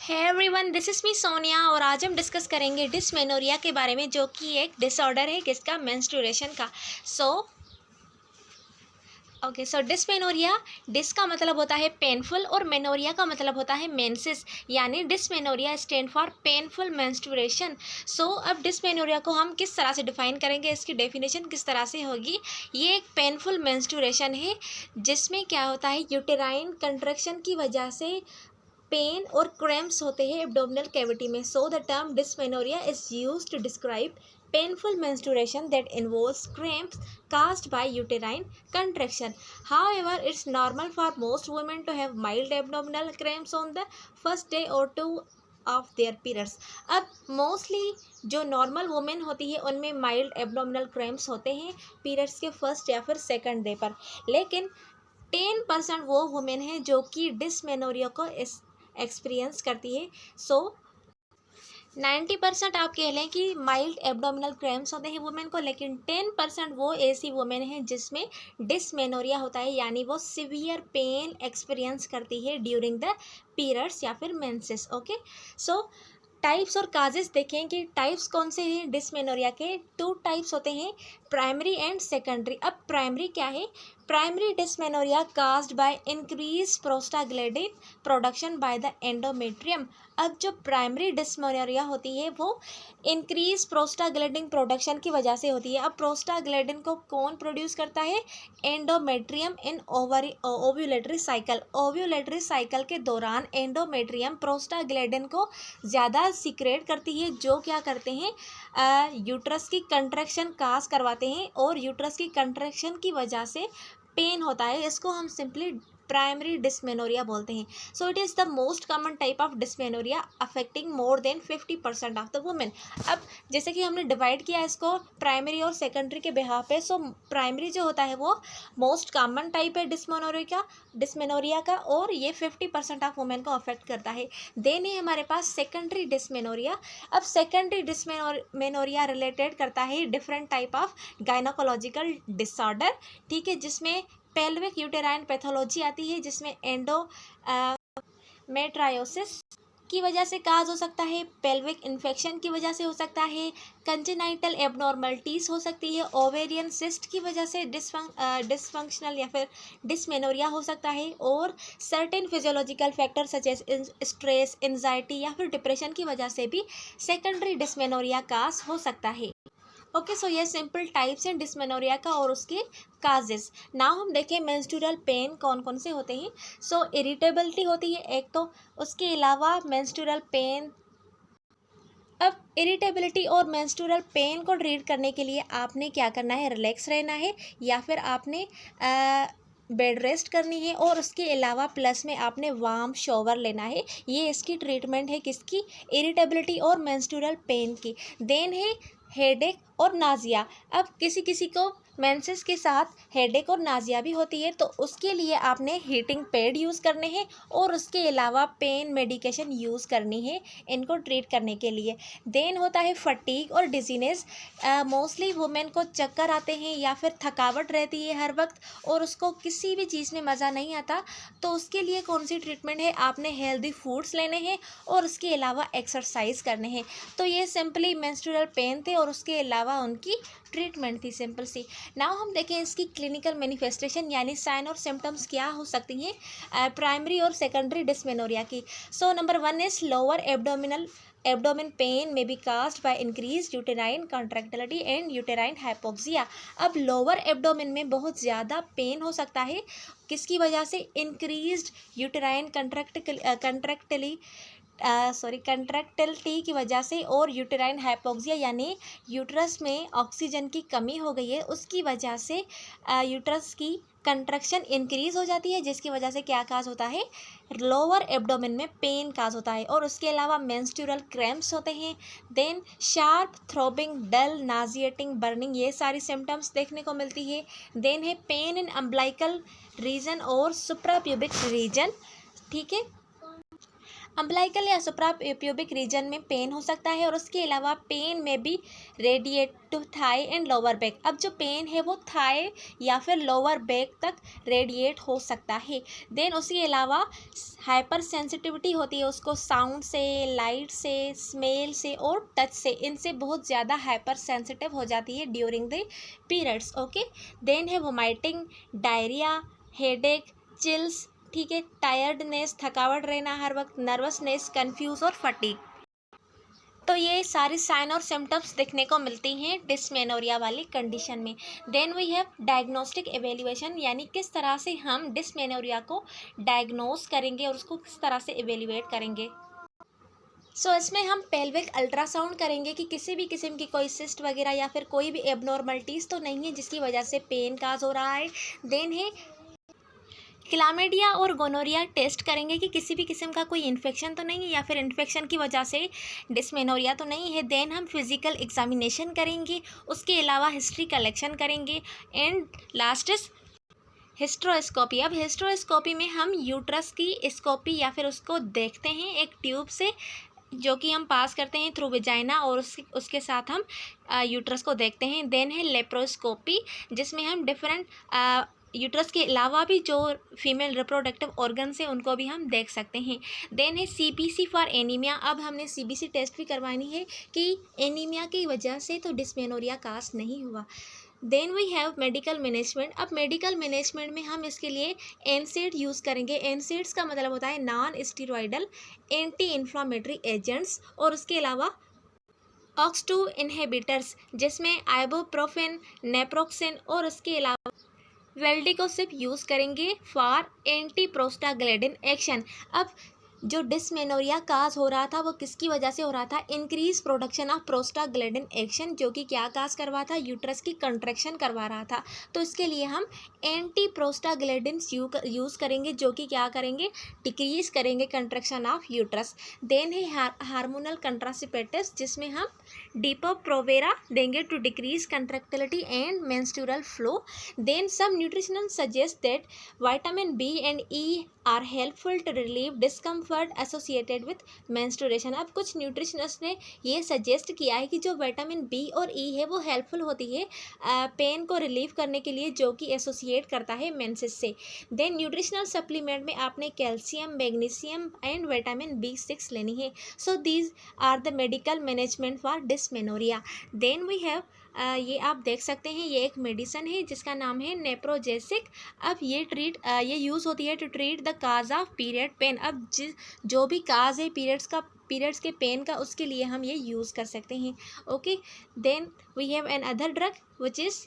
है everyone, this is me Sonia और आज हम डिस्कस करेंगे डिसमेनोरिया के बारे में, जो कि एक डिसऑर्डर है किसका, मेंस्ट्रुएशन का। सो डिसमेनोरिया, डिस का मतलब होता है पेनफुल और मेनोरिया का मतलब होता है मेंसेस, यानी dysmenorrhoea stand for painful menstruation. अब डिसमेनोरिया को हम किस तरह से डिफाइन करेंगे, इसकी डेफिनेशन किस तरह से होगी। ये एक पेनफुल मेंस्ट्रुएशन है जिसमें क्या होता है, यूटेराइन कंट्रैक्शन की वजह से पेन और क्रैम्प्स होते हैं एब्डोमिनल कैविटी में। So the term dysmenorrhoea is used to describe painful menstruation that involves cramps caused by uterine contraction. However, it's normal for most women to have mild abdominal cramps on the first day or two of their periods. अब mostly जो normal women होती है उनमें mild abdominal cramps होते हैं periods के first या फिर सेकंड डे पर, लेकिन 10% वो वुमेन है जो कि डिसमेनोरिया को एक्सपीरियंस करती है। 90% आप कह लें कि माइल्ड एब्डोमिनल क्रैम्प्स होते हैं वुमेन को, लेकिन 10% वो ऐसी वुमेन है जिसमें डिसमेनोरिया होता है, यानी वो सिवियर पेन एक्सपीरियंस करती है ड्यूरिंग द पीरियड्स या फिर मेंसेस। ओके, सो टाइप्स और काजेस देखें कि टाइप्स कौन से हैं डिसमेनोरिया के। 2 टाइप्स होते हैं, प्राइमरी एंड सेकेंडरी। अब प्राइमरी क्या है, primary dysmenorrhoea caused by increase prostaglandin production by the endometrium. अब जो प्राइमरी डिसमेनोरिया होती है वो इंक्रीज प्रोस्टाग्लैंडिन प्रोडक्शन की वजह से होती है। अब प्रोस्टाग्लैंडिन को कौन प्रोड्यूस करता है, एंडोमेट्रियम इन ओव्यूलेटरी साइकिल। ओव्यूलेटरी साइकिल के दौरान एंडोमेट्रियम प्रोस्टाग्लैंडिन को ज़्यादा सीक्रेट करती है, जो क्या करते हैं, यूट्रस की कंट्रैक्शन काज करवाते हैं और यूट्रस की कंट्रैक्शन की वजह से पेन होता है। इसको हम सिंपली प्राइमरी डिसमेनोरिया बोलते हैं। So it is the most common type of dysmenorrhoea affecting more than 50% of the women. अब जैसे कि हमने डिवाइड किया इसको प्राइमरी और सेकेंडरी के बिहाफ पे, सो प्राइमरी जो होता है वो मोस्ट कॉमन टाइप है डिसमेनोरिया का और ये 50% ऑफ वुमेन को अफेक्ट करता है। देन है हमारे पास सेकेंडरी डिसमेनोरिया। अब सेकेंडरी डिसमेनोरिया रिलेटेड करता है different type of gynaecological disorder, ठीक है, जिसमें पेल्विक यूटेराइन पैथोलॉजी आती है, जिसमें मेट्रायोसिस की वजह से काज हो सकता है, पेल्विक इन्फेक्शन की वजह से हो सकता है, कंजेनाइटल एबनॉर्मलिटीज़ हो सकती है, ओवेरियन सिस्ट की वजह से डिसफंक्शनल या फिर डिसमेनोरिया हो सकता है, और certain physiological factor such as stress, anxiety या फिर डिप्रेशन की वजह से भी सेकेंडरी डिसमेनोरिया काज हो सकता है। ओके, सो ये सिंपल टाइप्स हैं डिसमेनोरिया का और उसके काजेस। नाउ हम देखें मेंस्ट्रुअल पेन कौन कौन से होते हैं। इरिटेबिलिटी होती है एक, तो उसके अलावा मेंस्ट्रुअल पेन। अब इरिटेबिलिटी और मेंस्ट्रुअल पेन को ट्रीट करने के लिए आपने क्या करना है, रिलैक्स रहना है या फिर आपने बेड रेस्ट करनी है, और उसके अलावा प्लस में आपने वार्म शॉवर लेना है। ये इसकी ट्रीटमेंट है किसकी, इरिटेबिलिटी और मेंस्ट्रुअल पेन की। देन है हेडेक और नाजिया। अब किसी किसी को मेंसेस के साथ हेडेक और नाजिया भी होती है, तो उसके लिए आपने हीटिंग पैड यूज़ करने हैं और उसके अलावा पेन मेडिकेशन यूज़ करनी है इनको ट्रीट करने के लिए। देन होता है फटीग और डिजीनेस। मोस्टली वुमेन को चक्कर आते हैं या फिर थकावट रहती है हर वक्त और उसको किसी भी चीज़ में मज़ा नहीं आता, तो उसके लिए कौन सी ट्रीटमेंट है, आपने हेल्दी फूड्स लेने हैं और उसके अलावा एक्सरसाइज करने हैं। तो ये सिंपली मेंस्ट्रुअल पेन थे और उसके अलावा उनकी ट्रीटमेंट थी सिंपल सी। नाउ हम देखें इसकी क्लिनिकल मैनिफेस्टेशन यानी साइन और सिम्टम्स क्या हो सकती हैं प्राइमरी और सेकेंडरी डिसमेनोरिया की। Number 1 is lower abdomen pain में be caused by increase uterine contractility and uterine hypoxia. अब लोअर एब्डोमेन में बहुत ज़्यादा पेन हो सकता है, किसकी वजह से, इंक्रीज्ड यूटेराइन कंट्रैक्टिलिटी की वजह से और यूटेराइन हाइपोक्सिया यानी यूट्रस में ऑक्सीजन की कमी हो गई है, उसकी वजह से यूट्रस की कंट्रैक्शन इंक्रीज हो जाती है, जिसकी वजह से क्या काज होता है, लोअर एब्डोमेन में पेन काज होता है। और उसके अलावा मेंस्ट्रुअल क्रैम्प्स होते हैं। Then sharp throbbing, dull, nauseating, burning, ये सारी सिम्टम्स देखने को मिलती है। देन है पेन इन अम्बिलिकल रीजन और सुप्राप्यूबिक रीजन, ठीक है। अम्बिलिकल या सुप्रा प्यूबिक रीजन में पेन हो सकता है और उसके अलावा पेन में भी radiate to thigh and lower back. अब जो पेन है वो थाई या फिर लोअर बैक तक रेडिएट हो सकता है। देन उसके अलावा हाइपर सेंसिटिविटी होती है उसको साउंड से, लाइट से, स्मेल से और टच से, इनसे बहुत ज़्यादा हाइपर सेंसिटिव हो जाती है during the periods. Okay, then है वोमाइटिंग, डायरिया, हेडेक, चिल्स, ठीक है, टायर्डनेस, थकावट रहना हर वक्त, नर्वसनेस, कंफ्यूज और फटीग। तो ये सारी साइन और सिम्टम्स देखने को मिलती हैं डिस्मेनोरिया वाली कंडीशन में। Then we have diagnostic evaluation, यानी किस तरह से हम डिस्मेनोरिया को डायग्नोस करेंगे और उसको किस तरह से एवेल्यूएट करेंगे। इसमें हम पेल्विक अल्ट्रासाउंड करेंगे कि किसी भी किस्म की कोई सिस्ट वगैरह या फिर कोई भी एबनॉर्मलिटीज़ तो नहीं है जिसकी वजह से पेन काज हो रहा है। देन है क्लामिडिया और गोनोरिया टेस्ट करेंगे कि किसी भी किस्म का कोई इन्फेक्शन तो नहीं है या फिर इन्फेक्शन की वजह से डिस्मेनोरिया तो नहीं है। देन हम फिजिकल एग्जामिनेशन करेंगे, उसके अलावा हिस्ट्री कलेक्शन करेंगे एंड लास्ट इज हिस्ट्रोस्कोपी। अब हिस्ट्रोस्कोपी में हम यूट्रस की स्कोपी या फिर उसको देखते हैं एक ट्यूब से जो कि हम पास करते हैं थ्रू विजाइना और उसके साथ हम यूट्रस को देखते हैं। देन है लेप्रोस्कोपी जिसमें हम डिफरेंट यूट्रस के अलावा भी जो फीमेल रिप्रोडक्टिव ऑर्गन्स हैं उनको भी हम देख सकते हैं। देन है सीबीसी फॉर एनीमिया। अब हमने सीबीसी टेस्ट भी करवानी है कि एनीमिया की वजह से तो डिस्मेनोरिया कास्ट नहीं हुआ। Then we have medical management. अब मेडिकल मैनेजमेंट में हम इसके लिए एनसेड यूज़ करेंगे। एनसेड्स का मतलब होता है non steroidal anti inflammatory agents और उसके अलावा ऑक्स-2 इनहिबिटर्स जिसमें आइबुप्रोफेन, नेप्रोक्सेन और उसके अलावा वेल्डिकोसिब यूज़ करेंगे फॉर एंटी प्रोस्टाग्लैंडिन एक्शन। अब जो डिस्मेनोरिया काज हो रहा था वो किसकी वजह से हो रहा था, increase production of prostaglandin action जो कि क्या काज करवा था, यूट्रस की कंट्रैक्शन करवा रहा था। तो इसके लिए हम एंटी प्रोस्टाग्लैंडिन यूज़ करेंगे जो कि क्या करेंगे, डिक्रीज करेंगे कंट्रैक्शन ऑफ यूट्रस। देन है हार्मोनल कंट्रासेप्टिव्स जिसमें हम डीपो-प्रोवेरा देंगे to decrease contractility and menstrual flow. Then some nutritional suggest that vitamin B and E are helpful to relieve discomfort associated with menstruation. अब कुछ nutritionist ने ये suggest किया है कि जो विटामिन बी और ई है वो हेल्पफुल होती है पेन को रिलीव करने के लिए जो कि एसोसिएट करता है मेंसेस से। देन न्यूट्रिशनल सप्लीमेंट में आपने calcium, magnesium and vitamin B6 लेनी है। So these are the medical management for dysmenorrhoea. Then we have ये आप देख सकते हैं ये एक मेडिसिन है जिसका नाम है नेप्रोजेसिक। अब ये यूज़ होती है to treat the cause of period pain. अब जो भी काज है पीरियड्स के पेन का उसके लिए हम ये यूज़ कर सकते हैं। Okay, then we have an other drug which is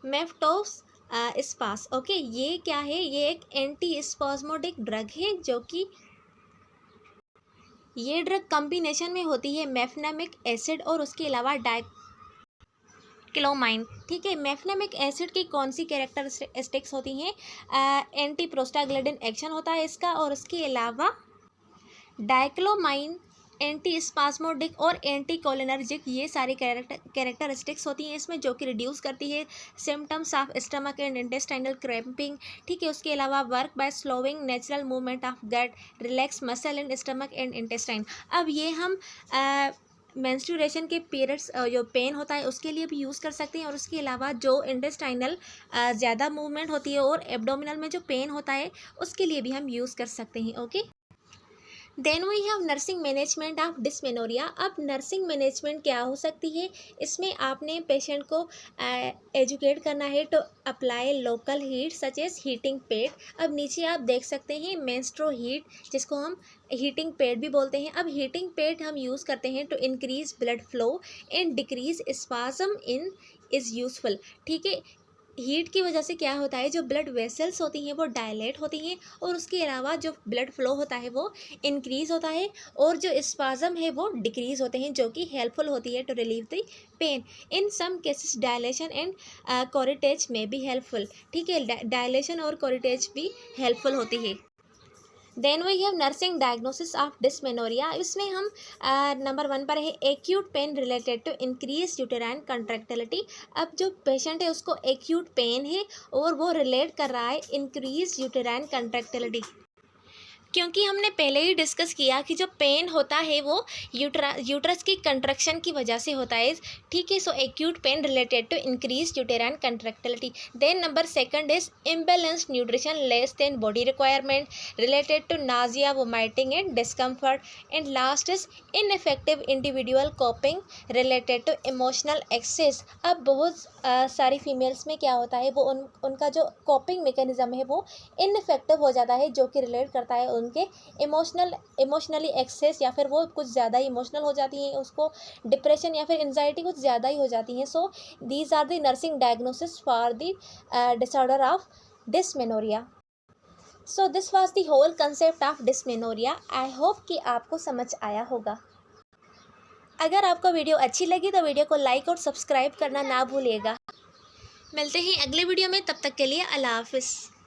Meftal spas. Okay, ये क्या है, ये एक एंटी स्पास्मोडिक ड्रग है जो कि ये ड्रग कॉम्बिनेशन में होती है मेफनेमिक एसिड और उसके अलावा क्लोमाइन। ठीक है, मेफनेमिक एसिड की कौन सी कैरेक्टरिस्टिक्स होती हैं, एंटी प्रोस्टाग्लैंडिन एक्शन होता है इसका और उसके अलावा डाइक्लोमाइन एंटी स्पास्मोडिक और एंटी कोलिनर्जिक, ये सारी कैरेक्टरिस्टिक्स होती हैं इसमें जो कि रिड्यूस करती है symptoms of stomach and intestinal cramping. ठीक है, उसके अलावा work by slowing natural movement of gut, relax muscle in stomach and intestine. अब ये हम मेंस्ट्रुएशन के पीरियड्स जो पेन होता है उसके लिए भी यूज़ कर सकते हैं और उसके अलावा जो इंटेस्टाइनल ज़्यादा मूवमेंट होती है और एब्डोमिनल में जो पेन होता है उसके लिए भी हम यूज़ कर सकते हैं। Okay, then we have nursing management of dysmenorrhoea. अब नर्सिंग मैनेजमेंट क्या हो सकती है, इसमें आपने पेशेंट को एजुकेट करना है to apply local heat such as heating pad. अब नीचे आप देख सकते हैं मेंस्ट्रो हीट जिसको हम हीटिंग पैड भी बोलते हैं। अब हीटिंग पैड हम यूज़ करते हैं to increase blood flow and decrease spasm in is useful. ठीक है, हीट की वजह से क्या होता है, जो ब्लड वेसल्स होती हैं वो डायलेट होती हैं और उसके अलावा जो ब्लड फ्लो होता है वो इंक्रीज़ होता है और जो स्पाज्म है वो डिक्रीज़ होते हैं जो कि हेल्पफुल होती है to relieve the pain. In some cases dilation and curettage में भी हेल्पफुल। ठीक है, डायलेशन और कोरिटेज भी हेल्पफुल होती है। Then we have nursing diagnosis of dysmenorrhea. इसमें हम नंबर 1 पर है acute pain related to increase uterine contractility. अब जो पेशेंट है उसको एक्यूट पेन है और वो रिलेट कर रहा है इंक्रीज यूटेराइन कंट्रैक्टिलिटी। क्योंकि हमने पहले ही डिस्कस किया कि जो पेन होता है वो यूट्रस की कंट्रक्शन की वजह से होता है, ठीक है। So acute pain related to increase uterine contractility. Then number second is imbalanced nutrition less than body requirement related to nausea, vomiting and discomfort. And last is ineffective individual coping related to emotional excess. अब बहुत सारी females में क्या होता है, वो उनका जो कोपिंग मैकेनिज्म है वो इनइफेक्टिव हो जाता है, जो कि रिलेट करता है उनके इमोशनली एक्सेस, या फिर वो कुछ ज़्यादा ही इमोशनल हो जाती हैं, उसको डिप्रेशन या फिर एंजाइटी कुछ ज़्यादा ही हो जाती हैं। So these are the nursing diagnosis for the disorder of dysmenorrhoea. So this was the whole concept of dysmenorrhoea. I hope कि आपको समझ आया होगा। अगर आपको वीडियो अच्छी लगी तो वीडियो को लाइक और सब्सक्राइब करना ना भूलिएगा। मिलते हैं अगले वीडियो में, तब तक के लिए अल्लाह हाफिज़।